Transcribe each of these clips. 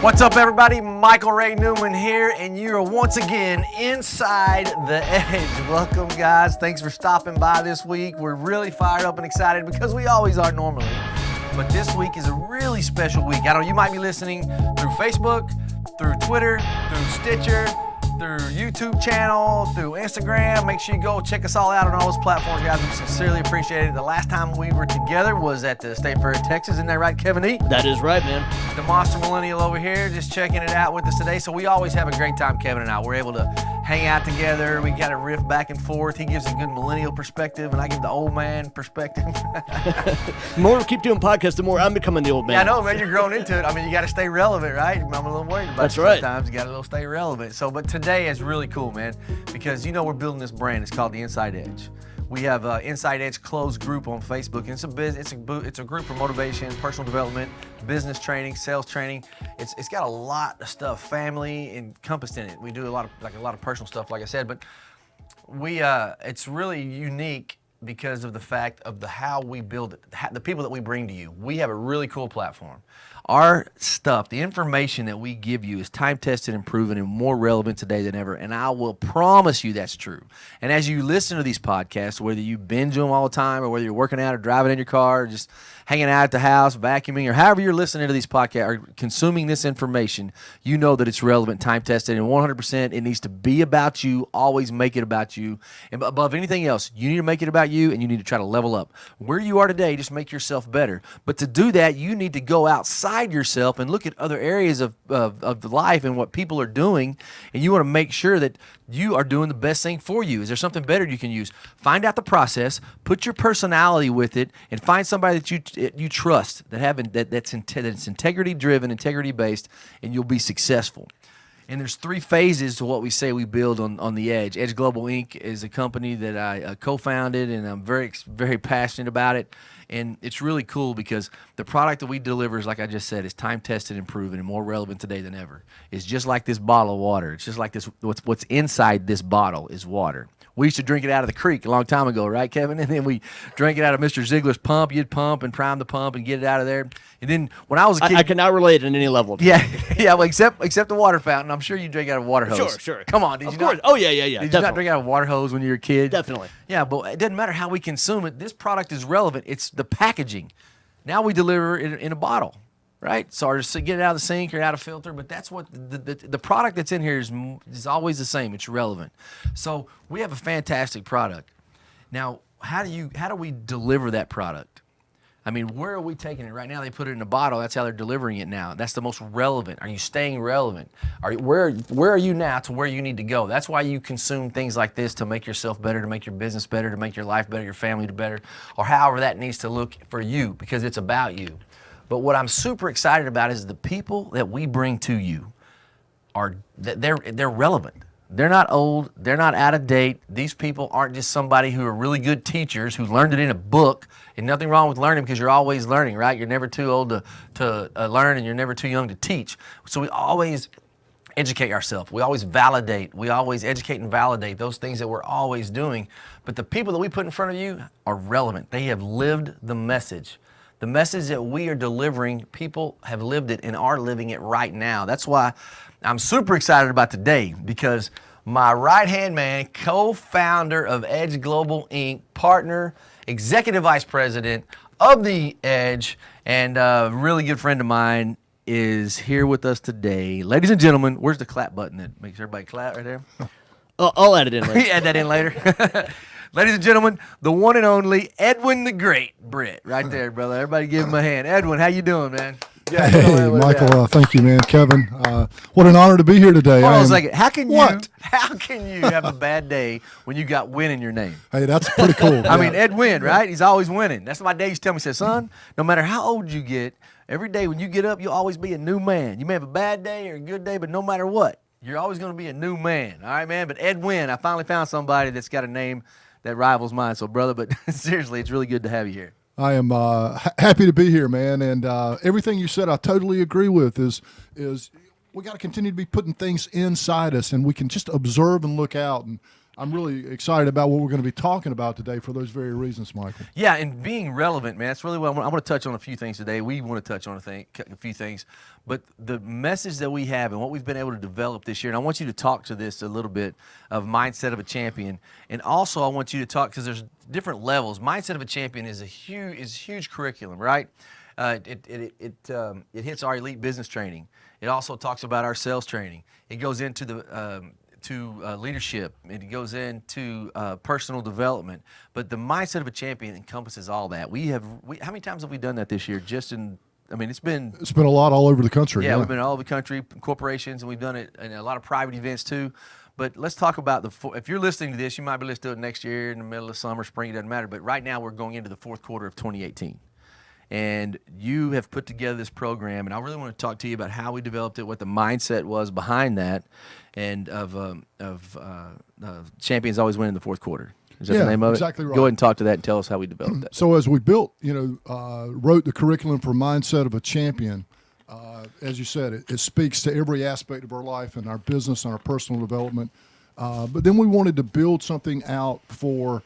What's up, everybody? Michael Ray Newman here, and you are once again inside the edge. Welcome, guys. Thanks for stopping by this week. We're really fired up and excited because we always are normally. But this week is a really special week. I know you might be listening through Facebook, through Twitter, through Stitcher, through YouTube channel, through Instagram. Make sure you go check us all out on all those platforms, guys. We sincerely appreciate it. The last time we were together was at the State Fair of Texas. Isn't that right, Kevin E? That is right, man. The Monster Millennial over here, just checking it out with us today. So we always have a great time, Kevin and I. We're able to hang out together. We got to riff back and forth. He gives a good millennial perspective, and I give the old man perspective. The more we keep doing podcasts, the more I'm becoming the old man. Yeah, I know, man. You're growing into it. I mean, you got to stay relevant, right? I'm a little worried about That's you right. sometimes. You got to stay relevant. So, but today is really cool, man, because you know we're building this brand. It's called the Inside Edge. We have an Inside Edge closed group on Facebook. And it's a group for motivation, personal development, business training, sales training. It's got a lot of stuff, family encompassed in it. We do a lot of personal stuff, like I said, but it's really unique because of the fact of how we build it, the people that we bring to you. We have a really cool platform. Our stuff, the information that we give you is time-tested and proven and more relevant today than ever, and I will promise you that's true. And as you listen to these podcasts, whether you binge them all the time or whether you're working out or driving in your car or just hanging out at the house, vacuuming, or however you're listening to these podcasts or consuming this information, you know that it's relevant, time-tested, and 100% it needs to be about you. Always make it about you. And above anything else, you need to make it about you, and you need to try to level up. Where you are today, just make yourself better. But to do that, you need to go outside yourself and look at other areas of life and what people are doing, and you want to make sure that you are doing the best thing for you. Is there something better you can use? Find out the process, put your personality with it, and find somebody that you trust, that's integrity driven, integrity based, and you'll be successful. And there's three phases to what we say we build on the Edge. Edge Global Inc. is a company that I co-founded, and I'm very, very passionate about it. And it's really cool because the product that we deliver is, like I just said, is time-tested and proven and more relevant today than ever. It's just like this bottle of water. It's just like this. What's inside this bottle is water. We used to drink it out of the creek a long time ago, right, Kevin? And then we drank it out of Mr. ZIGLAR's pump. You'd pump and prime the pump and get it out of there. And then when I was a kid, I cannot relate on any level. Yeah, well, except the water fountain. I'm sure you drink out of a water hose. Sure. Come on, did Of you course. not? Oh, yeah. Did you not drink out of a water hose when you were a kid? Definitely. Yeah, but it doesn't matter how we consume it. This product is relevant. It's the packaging. Now we deliver it in a bottle, right? So or just get it out of the sink or out of filter, but that's what the product that's in here is always the same. It's relevant. So we have a fantastic product. Now, how do we deliver that product? I mean, where are we taking it? Right now they put it in a bottle. That's how they're delivering it now. That's the most relevant. Are you staying relevant? Where are you now to where you need to go? That's why you consume things like this, to make yourself better, to make your business better, to make your life better, your family better, or however that needs to look for you, because it's about you. But what I'm super excited about is the people that we bring to you they're relevant. They're not old. They're not out of date. These people aren't just somebody who are really good teachers who learned it in a book. And nothing wrong with learning, because you're always learning, right? You're never too old to learn, and you're never too young to teach. So we always educate ourselves. We always validate. We always educate and validate those things that we're always doing. But the people that we put in front of you are relevant. They have lived the message. The message that we are delivering, people have lived it and are living it right now. That's why I'm super excited about today, because my right-hand man, co-founder of Edge Global Inc., partner, executive vice president of the Edge, and a really good friend of mine is here with us today. Ladies and gentlemen, where's the clap button that makes everybody clap right there? I'll add it in later. Add that in later. Ladies and gentlemen, the one and only Edwin the Great Britt, right there, brother. Everybody give him a hand. Edwin, how you doing, man? Yeah, hey, Michael, thank you, man. Kevin, what an honor to be here today. Hold on a second. How can you have a bad day when you got win in your name? Hey, that's pretty cool. I mean, Ed win, right? He's always winning. That's what my dad used to tell me. He said, son, no matter how old you get, every day when you get up, you'll always be a new man. You may have a bad day or a good day, but no matter what, you're always going to be a new man. All right, man? But Ed win, I finally found somebody that's got a name that rivals mine. So, brother, but seriously, it's really good to have you here. I am happy to be here, man, and everything you said I totally agree with. Is we got to continue to be putting things inside us, and we can just observe and look out. And I'm really excited about what we're going to be talking about today for those very reasons, Michael. Yeah, and being relevant, man, that's really what I want to touch on a few things today. We want to touch on a few things, but the message that we have and what we've been able to develop this year, and I want you to talk to this a little bit of mindset of a champion, and also I want you to talk, because there's different levels. Mindset of a champion is a huge curriculum, right? It hits our elite business training. It also talks about our sales training. It goes into the leadership. It goes into personal development. But the mindset of a champion encompasses all that. How many times have we done that this year? It's been a lot all over the country. Yeah, we've been all over the country, corporations, and we've done it in a lot of private events too. But let's talk about if you're listening to this, you might be listening to it next year in the middle of summer, spring, it doesn't matter. But right now we're going into the fourth quarter of 2018. And you have put together this program, and I really want to talk to you about how we developed it, what the mindset was behind that, and champions always win in the fourth quarter. Is that the name of it? Exactly right. Go ahead and talk to that and tell us how we developed that. So as we built, wrote the curriculum for Mindset of a Champion, as you said, it speaks to every aspect of our life and our business and our personal development. But then we wanted to build something out for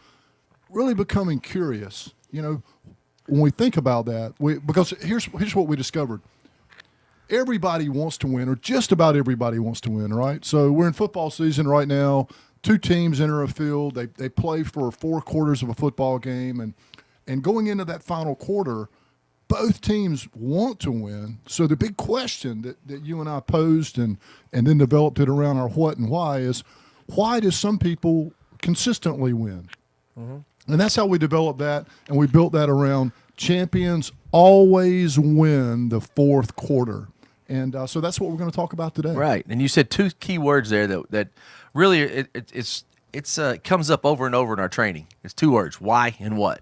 really becoming curious. When we think about that, because here's what we discovered. Everybody wants to win, or just about everybody wants to win, right? So we're in football season right now. Two teams enter a field. They play for 4 quarters of a football game, and going into that final quarter, both teams want to win. So the big question that you and I posed and then developed it around our what and why is, why do some people consistently win? Mm-hmm. And that's how we developed that, and we built that around champions always win the fourth quarter. And so that's what we're going to talk about today. Right. And you said 2 key words there that really it comes up over and over in our training. It's 2 words, why and what.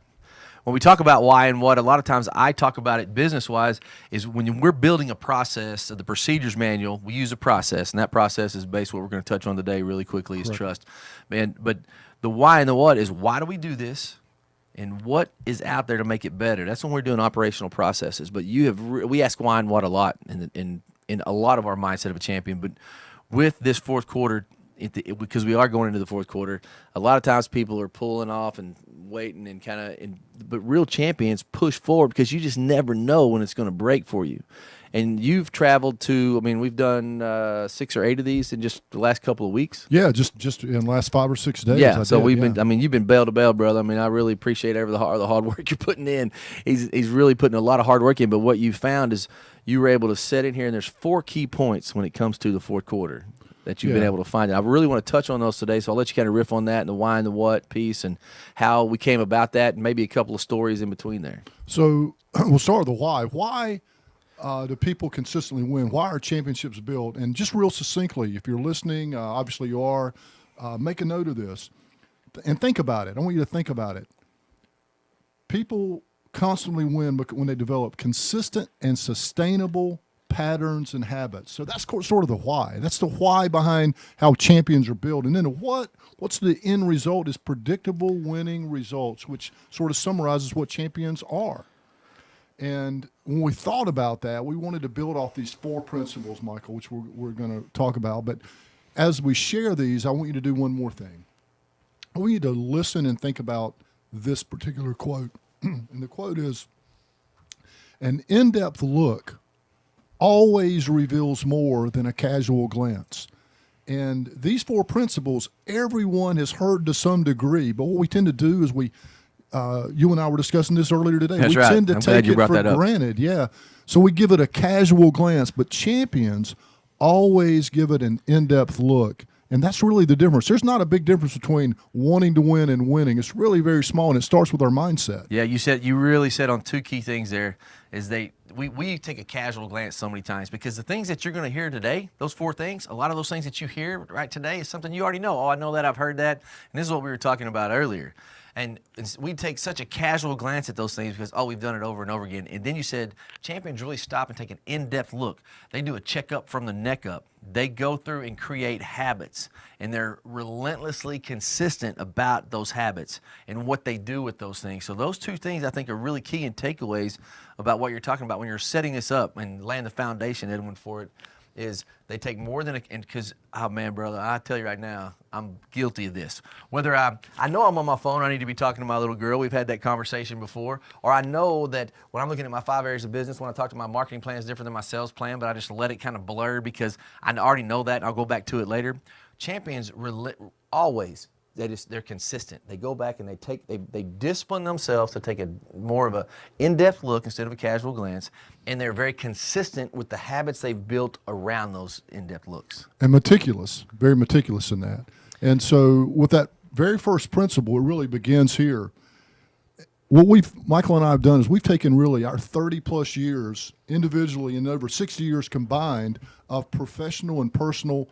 When we talk about why and what, a lot of times I talk about it business-wise, is when we're building a process, the procedures manual, we use a process, and that process is based what we're going to touch on today really quickly is Correct. trust. But the why and the what is, why do we do this, and what is out there to make it better? That's when we're doing operational processes. But we ask why and what a lot in a lot of our mindset of a champion. But with this fourth quarter, because we are going into the fourth quarter, a lot of times people are pulling off and waiting and but real champions push forward, because you just never know when it's going to break for you. And you've traveled to, we've done 6 or 8 of these in just the last couple of weeks. Yeah, just in the last 5 or 6 days. Yeah, you've been bell to bell, brother. I really appreciate the hard work you're putting in. He's really putting a lot of hard work in, but what you found is you were able to set in here, and there's 4 key points when it comes to the fourth quarter that you've been able to find. I really want to touch on those today, so I'll let you kind of riff on that and the why and the what piece and how we came about that, and maybe a couple of stories in between there. So we'll start with the why. Why do people consistently win? Why are championships built? And just real succinctly, if you're listening, obviously you are, make a note of this and think about it. I want you to think about it. People constantly win when they develop consistent and sustainable patterns and habits. So that's sort of the why. That's the why behind how champions are built. And then what's the end result is predictable winning results, which sort of summarizes what champions are. And when we thought about that, we wanted to build off these 4 principles, Michael, which we're going to talk about. But as we share these, I want you to do one more thing. I want you to listen and think about this particular quote. And the quote is, an in-depth look always reveals more than a casual glance. And these 4 principles, everyone has heard to some degree. But what we tend to do is you and I were discussing this earlier today. That's we right. tend to I'm take glad you it brought for that up. granted. Yeah. So we give it a casual glance, but champions always give it an in-depth look. And that's really the difference. There's not a big difference between wanting to win and winning. It's really very small, and it starts with our mindset. Yeah, you really said on 2 key things there is we take a casual glance so many times, because the things that you're going to hear today, those 4 things, a lot of those things that you hear right today is something you already know. Oh, I know that, I've heard that. And this is what we were talking about earlier. And we take such a casual glance at those things because, we've done it over and over again. And then you said champions really stop and take an in-depth look. They do a checkup from the neck up. They go through and create habits, and they're relentlessly consistent about those habits and what they do with those things. So those 2 things I think are really key and takeaways about what you're talking about when you're setting this up and laying the foundation, Edwin, for it. is they take more than and because, oh man, brother, I tell you right now, I'm guilty of this. Whether I know I'm on my phone, I need to be talking to my little girl. We've had that conversation before. Or I know that when I'm looking at my 5 areas of business, when I talk to my marketing plan is different than my sales plan, but I just let it kind of blur because I already know that and I'll go back to it later. Champions always, they're consistent. They go back and they discipline themselves to take a more of a in-depth look instead of a casual glance, and they're very consistent with the habits they've built around those in-depth looks. And meticulous, very meticulous in that. And so with that very first principle, it really begins here. What Michael and I have done is we've taken really our 30 plus years individually and over 60 years combined of professional and personal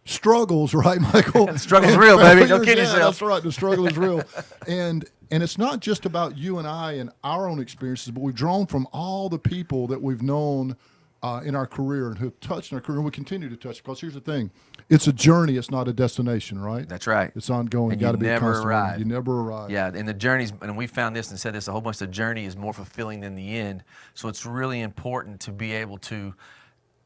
struggles, right, Michael? The struggle's real, baby. Don't kid yourself. That's right. The struggle is real. And it's not just about you and I and our own experiences, but we've drawn from all the people that we've known in our career and who have touched in our career, and we continue to touch. Because here's the thing. It's a journey. It's not a destination, right? That's right. It's ongoing. And Got to be never constant. arrive. You never arrive. Yeah, and the journeys, and we found this and said this a whole bunch, the journey is more fulfilling than the end. So it's really important to be able to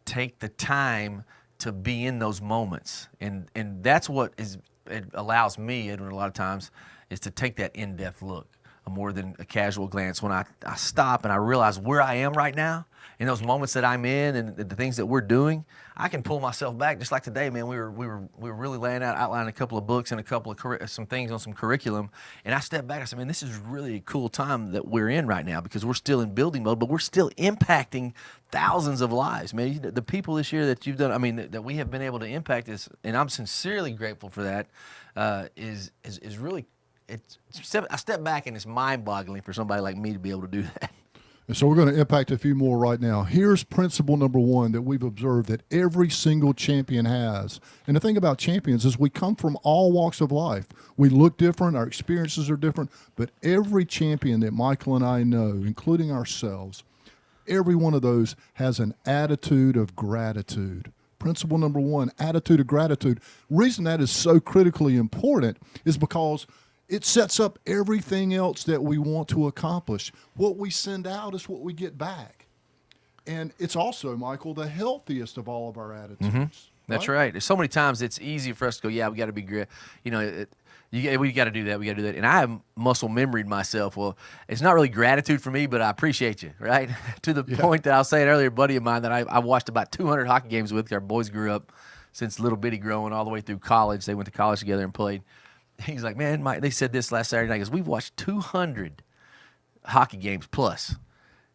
take the time to be in those moments. And that's what it allows me, Edwin, a lot of times, is to take that in-depth look, more than a casual glance. When I stop and I realize where I am right now, in those moments that I'm in and the things that we're doing, I can pull myself back. Just like today, man, we were really outlining a couple of books and a couple of some things on some curriculum, and I stepped back. I said, man, this is really a cool time that we're in right now because we're still in building mode, but we're still impacting thousands of lives, man. The people this year that you've done, I mean, that we have been able to impact is, and I'm sincerely grateful for that. Is really, I step back and it's mind-boggling for somebody like me to be able to do that. And so we're going to impact a few more right now. Here's principle number one that we've observed that every single champion has. And the thing about champions is we come from all walks of life. We look different, our experiences are different, but every champion that Michael and I know, including ourselves, every one of those has an attitude of gratitude. Principle number one, attitude of gratitude. The reason that is so critically important is because it sets up everything else that we want to accomplish. What we send out is what we get back. And it's also, Michael, the healthiest of all of our attitudes. Mm-hmm. That's right. There's so many times it's easy for us to go, yeah, we got to be great. We got to do that. We got to do that. And I have muscle memoried myself. Well, it's not really gratitude for me, but I appreciate you, right? To the point that I was saying earlier, a buddy of mine that I watched about 200 hockey games with. Our boys grew up since little bitty growing all the way through college. They went to college together and played. He's like, man, they said this last Saturday night. He goes, we've watched 200 hockey games plus.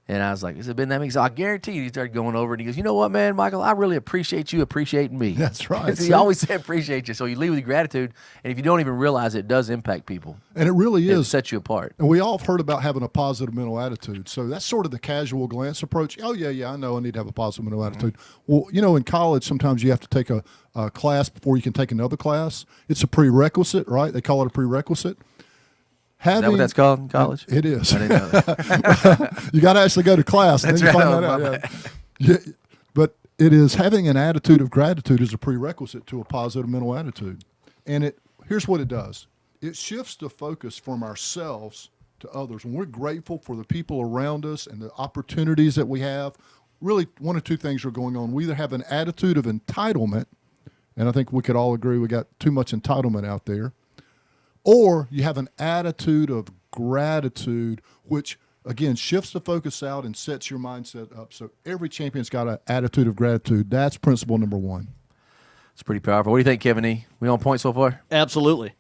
And I was like, has it been that many? So I guarantee you, he started going over, and he goes, you know what, man, Michael, I really appreciate you appreciating me. That's right. He always said appreciate you. So you leave with gratitude, and if you don't even realize it does impact people. And it really is. It sets you apart. And we all have heard about having a positive mental attitude. So that's sort of the casual glance approach. Oh, yeah, I know I need to have a positive mental attitude. Well, in college, sometimes you have to take a class before you can take another class. It's a prerequisite, right? They call it a prerequisite. Is that what that's called in college? It is. I didn't know that. You got to actually go to class. That's and then you right. find that out. Yeah. But it is having an attitude of gratitude is a prerequisite to a positive mental attitude. And here's what it does. It shifts the focus from ourselves to others. When we're grateful for the people around us and the opportunities that we have, really one of two things are going on. We either have an attitude of entitlement, and I think we could all agree we got too much entitlement out there, or you have an attitude of gratitude, which, again, shifts the focus out and sets your mindset up. So every champion's got an attitude of gratitude. That's principle number one. It's pretty powerful. What do you think, Kevin E? We on point so far? Absolutely.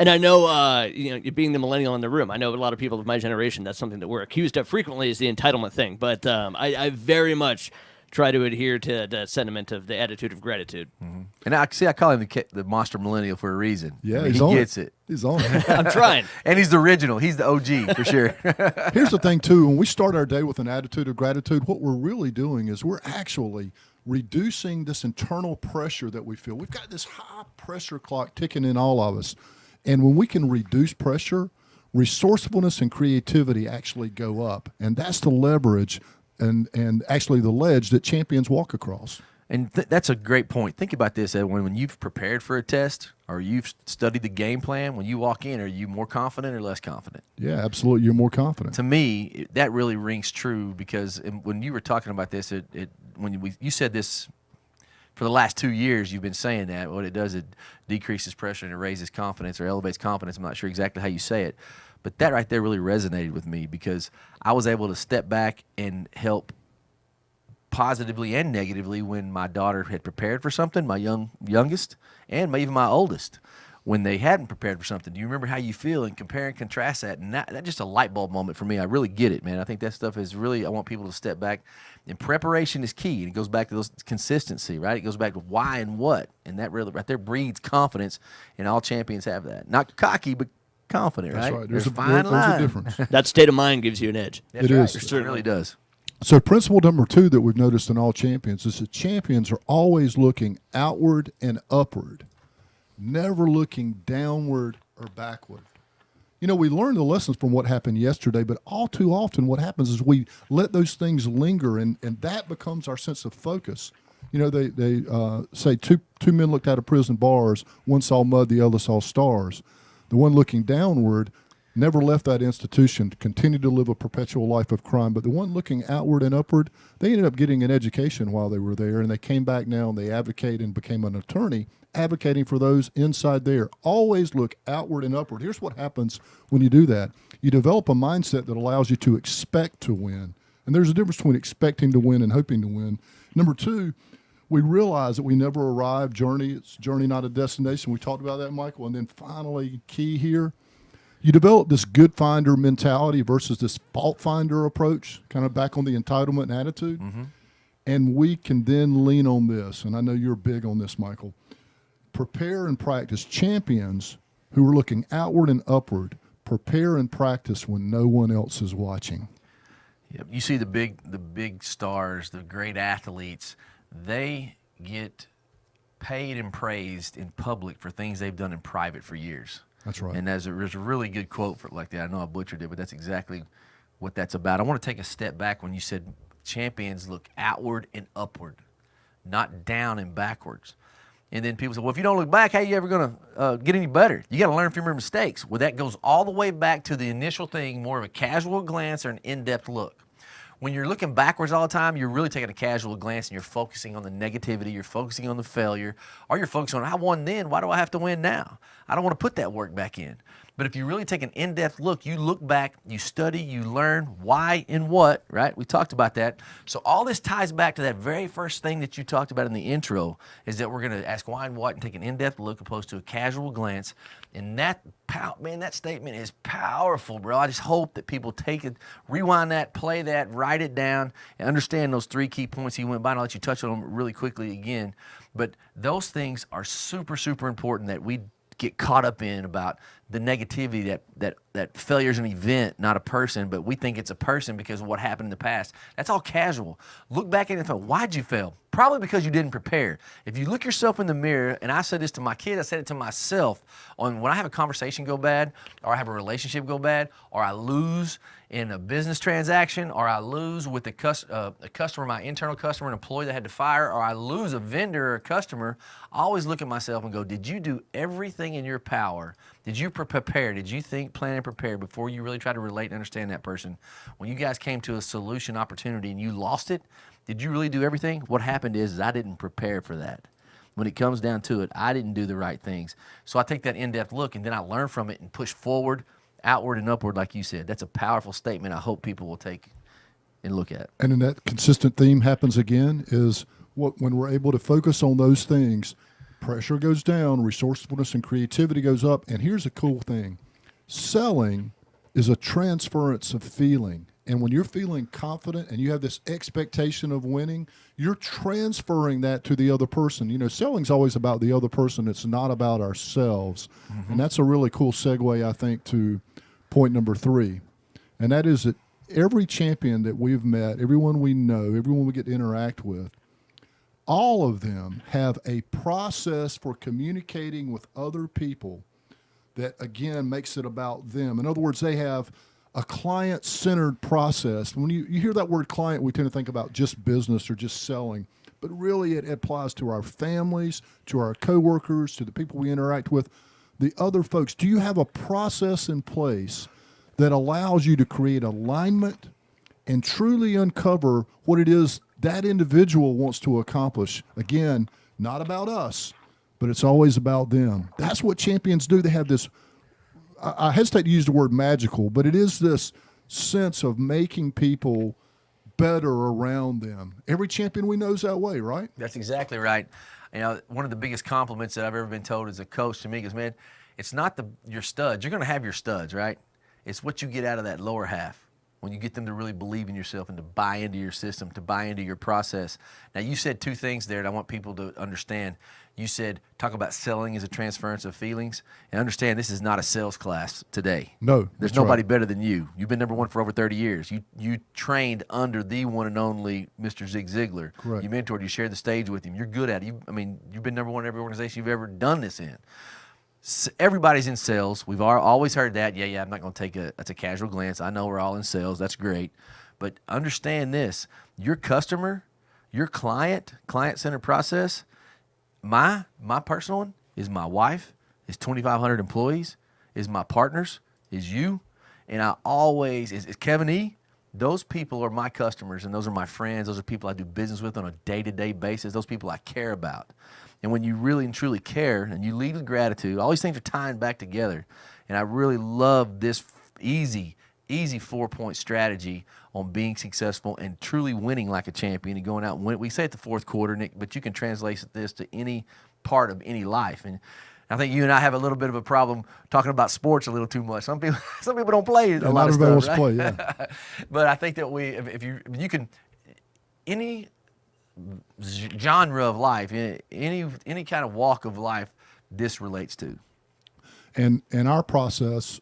And I know, being the millennial in the room, I know a lot of people of my generation, that's something that we're accused of frequently is the entitlement thing. But I very much try to adhere to the sentiment of the attitude of gratitude. Mm-hmm. And I call him the monster millennial for a reason. Yeah, he gets it. He's on it. I'm trying. And he's the original. He's the OG for sure. Here's the thing, too. When we start our day with an attitude of gratitude, what we're really doing is we're actually reducing this internal pressure that we feel. We've got this high pressure clock ticking in all of us. And when we can reduce pressure, resourcefulness and creativity actually go up. And that's the leverage and actually the ledge that champions walk across. And that's a great point. Think about this, Edwin. When you've prepared for a test or you've studied the game plan, when you walk in, are you more confident or less confident? Yeah, absolutely. You're more confident. To me, that really rings true because when you were talking about this, you said this for the last 2 years, you've been saying that. What it does, it decreases pressure and it raises confidence or elevates confidence. I'm not sure exactly how you say it. But that right there really resonated with me because I was able to step back and help positively and negatively when my daughter had prepared for something, my youngest, and even my oldest, when they hadn't prepared for something. Do you remember how you feel and compare and contrast that? And that's just a light bulb moment for me. I really get it, man. I think that stuff is really, I want people to step back. And preparation is key. And it goes back to those consistency, right? It goes back to why and what. And that really right there breeds confidence. And all champions have that. Not cocky, but confident, right? That's right. There's a fine line. There's a difference. That state of mind gives you an edge. That's It right. is. It really does. So principle number 2 that we've noticed in all champions is that champions are always looking outward and upward, never looking downward or backward. You know, we learn the lessons from what happened yesterday, but all too often what happens is we let those things linger, and that becomes our sense of focus. You know, they say two men looked out of prison bars, one saw mud, the other saw stars. The one looking downward never left that institution, continued to live a perpetual life of crime. But the one looking outward and upward, they ended up getting an education while they were there, and they came back now and they advocate and became an attorney, advocating for those inside there. Always look outward and upward. Here's what happens when you do that. You develop a mindset that allows you to expect to win. And there's a difference between expecting to win and hoping to win. Number 2, we realize that we never arrive. It's journey, not a destination. We talked about that, Michael. And then finally, key here, you develop this good finder mentality versus this fault finder approach, kind of back on the entitlement attitude. Mm-hmm. And we can then lean on this. And I know you're big on this, Michael. Prepare and practice. Champions who are looking outward and upward, prepare and practice when no one else is watching. Yep. You see the big stars, the great athletes, they get paid and praised in public for things they've done in private for years. That's right. And there's a really good quote for it like that. I know I butchered it, but that's exactly what that's about. I want to take a step back when you said champions look outward and upward, not down and backwards. And then people say, well, if you don't look back, how are you ever going to get any better? You got to learn from your mistakes. Well, that goes all the way back to the initial thing, more of a casual glance or an in-depth look. When you're looking backwards all the time, you're really taking a casual glance and you're focusing on the negativity, you're focusing on the failure, or you're focusing on, I won then, why do I have to win now? I don't want to put that work back in. But if you really take an in-depth look, you look back, you study, you learn why and what, right? We talked about that. So all this ties back to that very first thing that you talked about in the intro, is that we're going to ask why and what and take an in-depth look opposed to a casual glance. And that statement is powerful, bro. I just hope that people take it, rewind that, play that, write it down, and understand those 3 key points he went by. And I'll let you touch on them really quickly again. But those things are super, super important that we get caught up in about the negativity that failure is an event, not a person, but we think it's a person because of what happened in the past. That's all casual. Look back at it and think, why'd you fail? Probably because you didn't prepare. If you look yourself in the mirror, and I said this to my kids, I said it to myself, when I have a conversation go bad, or I have a relationship go bad, or I lose in a business transaction, or I lose with a customer, my internal customer, an employee that had to fire, or I lose a vendor or a customer, I always look at myself and go, did you do everything in your power? Did you prepare? Did you think, plan, and prepare before you really try to relate and understand that person? When you guys came to a solution opportunity and you lost it, did you really do everything? What happened is I didn't prepare for that. When it comes down to it, I didn't do the right things. So I take that in-depth look and then I learn from it and push forward, outward, and upward, like you said. That's a powerful statement I hope people will take and look at. And then that consistent theme happens again is when we're able to focus on those things, pressure goes down, resourcefulness and creativity goes up. And here's a cool thing. Selling is a transference of feeling. And when you're feeling confident and you have this expectation of winning, you're transferring that to the other person. You know, selling's always about the other person. It's not about ourselves. Mm-hmm. And that's a really cool segue, I think, to point number 3. And that is that every champion that we've met, everyone we know, everyone we get to interact with, all of them have a process for communicating with other people that, again, makes it about them. In other words, they have a client-centered process. When you hear that word client, we tend to think about just business or just selling. but really it applies to our families, to our coworkers, to the people we interact with, the other folks. Do you have a process in place that allows you to create alignment and truly uncover what it is that individual wants to accomplish? Again, not about us, but it's always about them. That's what champions do. They have this, I hesitate to use the word magical, but it is this sense of making people better around them. Every champion we know is that way, right? That's exactly right. You know, one of the biggest compliments that I've ever been told as a coach to me is, man, it's not your studs. You're going to have your studs, right? It's what you get out of that lower half when you get them to really believe in yourself and to buy into your system, to buy into your process. Now, you said two things there that I want people to understand. You said, talk about selling as a transference of feelings, and understand this is not a sales class today. No. There's nobody better than you. You've been number one for over 30 years. You trained under the one and only Mr. Zig Ziglar. Correct. You mentored, you shared the stage with him. You're good at it. You've been number one in every organization you've ever done this in. Everybody's in sales. We've always heard that. Yeah, I'm not going to take that's a casual glance. I know we're all in sales. That's great. But understand this. Your customer, your client-centered process, my personal one is my wife, is 2,500 employees, is my partners, is you. And I always, is Kevin E., those people are my customers, and those are my friends. Those are people I do business with on a day-to-day basis. Those people I care about. And when you really and truly care and you lead with gratitude, all these things are tying back together. And I really love this easy 4-point strategy on being successful and truly winning like a champion and going out and win. We say it the fourth quarter, Nick, but you can translate this to any part of any life. And I think you and I have a little bit of a problem talking about sports a little too much. Some people don't play a lot of stuff, wants right? to play, yeah. But I think that if you can, any genre of life, any kind of walk of life, this relates to. And our process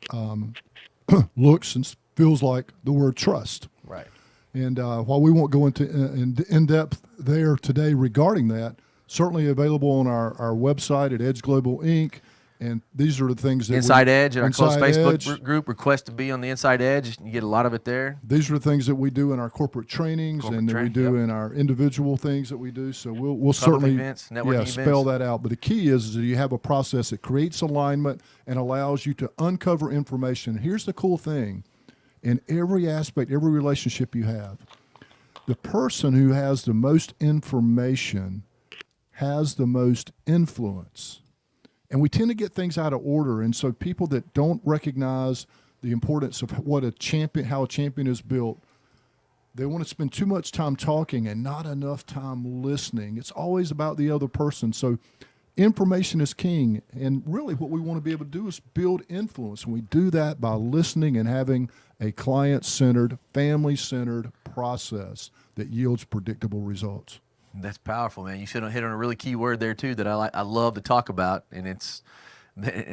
looks and feels like the word trust. Right. And while we won't go into in depth there today regarding that, certainly available on our website at Edge Global Inc. And these are the things that Inside Edge, in our closed Facebook Edge group, request to be on the Inside Edge. You get a lot of it there. These are the things that we do in our corporate trainings and that we do in our individual things that we do. So we'll certainly events, networking spell events. that out. But the key is that you have a process that creates alignment and allows you to uncover information. Here's the cool thing. In every aspect, every relationship you have, the person who has the most information has the most influence. And we tend to get things out of order. And so people that don't recognize the importance of how a champion is built, they want to spend too much time talking and not enough time listening. It's always about the other person. So information is king. And really what we want to be able to do is build influence. And we do that by listening and having a client-centered, family-centered process that yields predictable results. That's powerful, man. You should have hit on a really key word there too that I love to talk about, and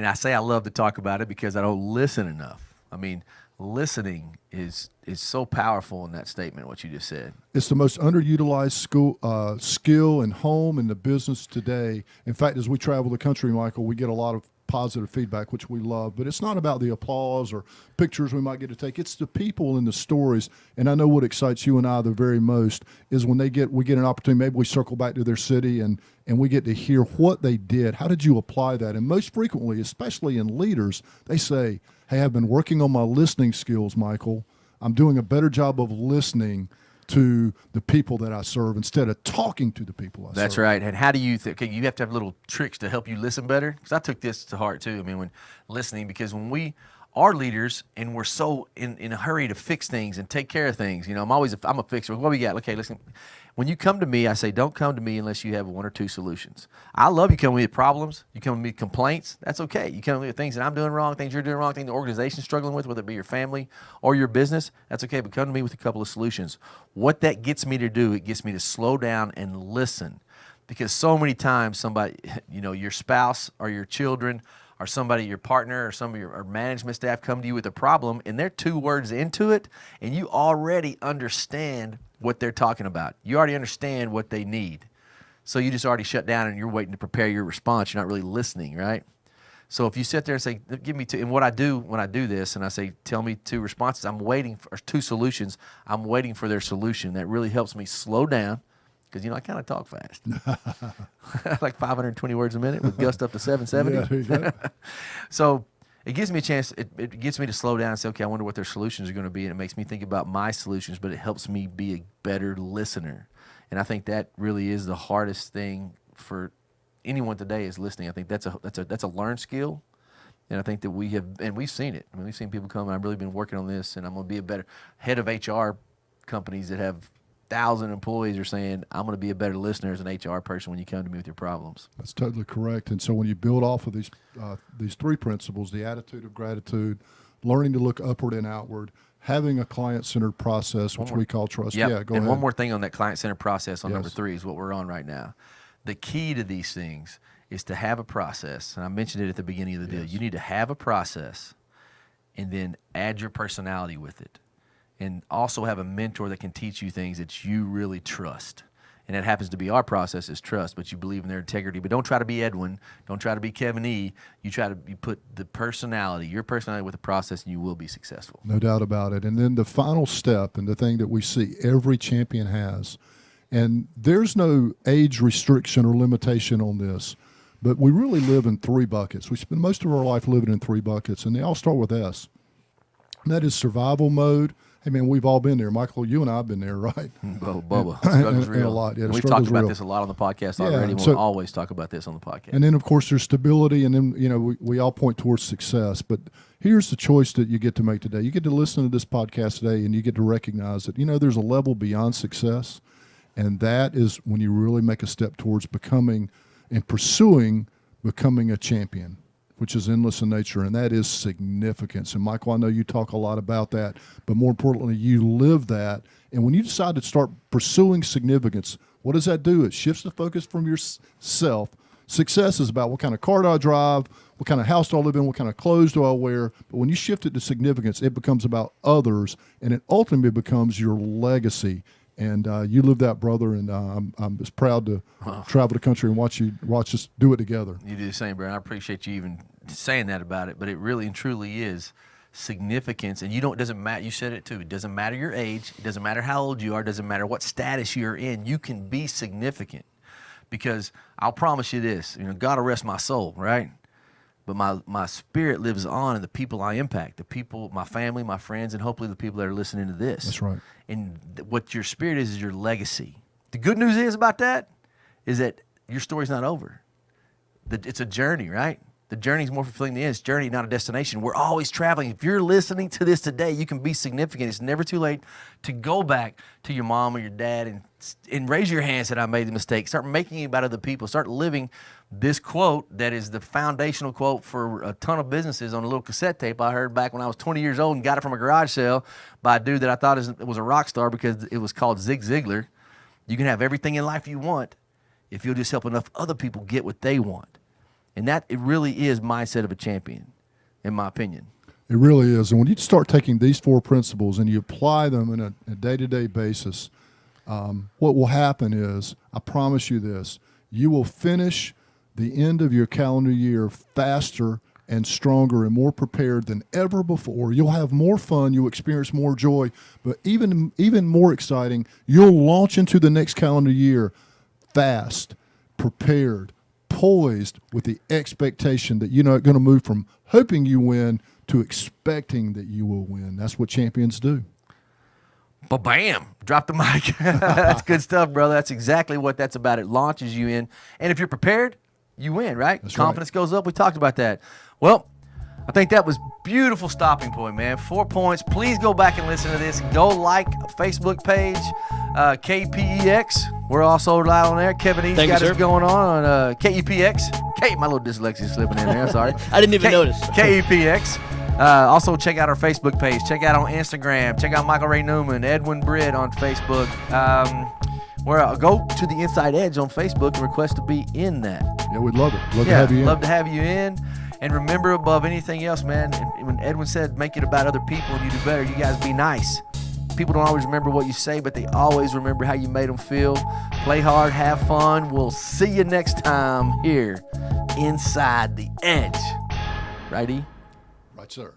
I say I love to talk about it because I don't listen enough. I mean, listening is so powerful in that statement. What you just said. It's the most underutilized skill in home and the business today. In fact, as we travel the country, Michael, we get a lot of positive feedback, which we love, but it's not about the applause or pictures we might get to take. It's the people and the stories. And I know what excites you and I the very most is when we get an opportunity, maybe we circle back to their city and we get to hear what they did. How did you apply that? And most frequently, especially in leaders, they say, hey, I've been working on my listening skills, Michael. I'm doing a better job of listening to the people that I serve instead of talking to the people I serve. That's right. And how do you think? You have to have little tricks to help you listen better. Because I took this to heart too. I mean, when listening, because when we are leaders and we're so in a hurry to fix things and take care of things, I'm a fixer. What we got? Okay, listen. When you come to me, I say, don't come to me unless you have one or two solutions. I love you coming with problems. You come with me with complaints. That's okay. You come with me with things that I'm doing wrong, things you're doing wrong, things the organization's struggling with, whether it be your family or your business. That's okay, but come to me with a couple of solutions. What that gets me to do, it gets me to slow down and listen. Because so many times somebody, your spouse or your children or somebody, your partner or some of your management staff come to you with a problem and they're 2 words into it and you already understand what they're talking about. You already understand what they need. So you just already shut down and you're waiting to prepare your response. You're not really listening, right? So if you sit there and say, give me 2, and what I do when I do this and I say, tell me 2 responses, I'm waiting for 2 solutions. I'm waiting for their solution. That really helps me slow down, because, I kind of talk fast. Like 520 words a minute with gust up to 770. Yeah, there you go. So it gives me a chance, it gets me to slow down and say, okay, I wonder what their solutions are going to be. And it makes me think about my solutions, but it helps me be a better listener. And I think that really is the hardest thing for anyone today is listening. I think that's a learned skill. And I think that we've seen it. I mean, we've seen people come, and I've really been working on this, and I'm going to be a better head of HR companies that have 1,000 employees are saying, I'm going to be a better listener as an HR person when you come to me with your problems. That's totally correct. And so when you build off of these three principles, the attitude of gratitude, learning to look upward and outward, having a client-centered process, which we call trust. Yep. Yeah, go and ahead. one more thing on that client-centered process on Yes. number 3 is what we're on right now. The key to these things is to have a process, and I mentioned it at the beginning of the deal. You need to have a process and then add your personality with it, and also have a mentor that can teach you things that you really trust. And that happens to be our process is trust, but you believe in their integrity. But don't try to be Edwin. Don't try to be Kevin E. You put the personality, your personality with the process, and you will be successful. No doubt about it. And then the final step, and the thing that we see every champion has, and there's no age restriction or limitation on this, but we really live in 3 buckets. We spend most of our life living in 3 buckets, and they all start with S. And that is survival mode. Hey, man, we've all been there. Michael, you and I have been there, right? Bubba, struggle's And real. a lot. Yeah, the We've struggle's talked about real. this a lot on the podcast Yeah, already. so- We'll always talk about this on the podcast. And then, of course, there's stability, and then, we all point towards success. But here's the choice that you get to make today. You get to listen to this podcast today, and you get to recognize that, there's a level beyond success, and that is when you really make a step towards becoming and pursuing becoming a champion, which is endless in nature, and that is significance. And, Michael, I know you talk a lot about that, but more importantly, you live that. And when you decide to start pursuing significance, what does that do? It shifts the focus from yourself. Success is about what kind of car do I drive, what kind of house do I live in, what kind of clothes do I wear. But when you shift it to significance, it becomes about others, and it ultimately becomes your legacy. And you live that, brother, and I'm just proud to travel the country and watch us do it together. You do the same, Brian. I appreciate you even saying that about it, but it really and truly is significance. And it doesn't matter, you said it too, it doesn't matter your age, it doesn't matter how old you are, it doesn't matter what status you're in, you can be significant. Because I'll promise you this, God will rest my soul, right? But my spirit lives on in the people I impact, the people, my family, my friends, and hopefully the people that are listening to this. That's right. And what your spirit is your legacy. The good news is about that is that your story's not over. It's a journey, right? The journey is more fulfilling than the end. It's a journey, not a destination. We're always traveling. If you're listening to this today, you can be significant. It's never too late to go back to your mom or your dad and raise your hand and say, I made the mistake. Start making it about other people. Start living this quote that is the foundational quote for a ton of businesses on a little cassette tape I heard back when I was 20 years old and got it from a garage sale by a dude that I thought was a rock star because it was called ZIGLAR. You can have everything in life you want if you'll just help enough other people get what they want. And that, it really is mindset of a champion, in my opinion. It really is. And when you start taking these 4 principles and you apply them in a day-to-day basis, what will happen is, I promise you this, you will finish the end of your calendar year faster and stronger and more prepared than ever before. You'll have more fun. You'll experience more joy. But even more exciting, you'll launch into the next calendar year fast, prepared, poised with the expectation that you're not going to move from hoping you win to expecting that you will win. That's what champions do. Ba-bam! Drop the mic. That's good stuff, brother. That's exactly what that's about. It launches you in. And if you're prepared, you win, right? That's Confidence right. goes up. We talked about that. Well, I think that was beautiful stopping point, man. 4 points. Please go back and listen to this. Go like a Facebook page, KPEX. We're also live on there. Kevin E's Thank you, got sir. us going on KEPX. My little dyslexia slipping in there. I'm sorry. I didn't even notice. KEPX. Also, check out our Facebook page. Check out on Instagram. Check out Michael Ray Newman, Edwin Britt on Facebook. Go to the Inside Edge on Facebook and request to be in that. Yeah, we'd love it. Love to have you in. Love to have you in. And remember, above anything else, man, when Edwin said make it about other people and you do better, you guys be nice. People don't always remember what you say, but they always remember how you made them feel. Play hard, have fun. We'll see you next time here, Inside the Edge. Righty? Right, sir.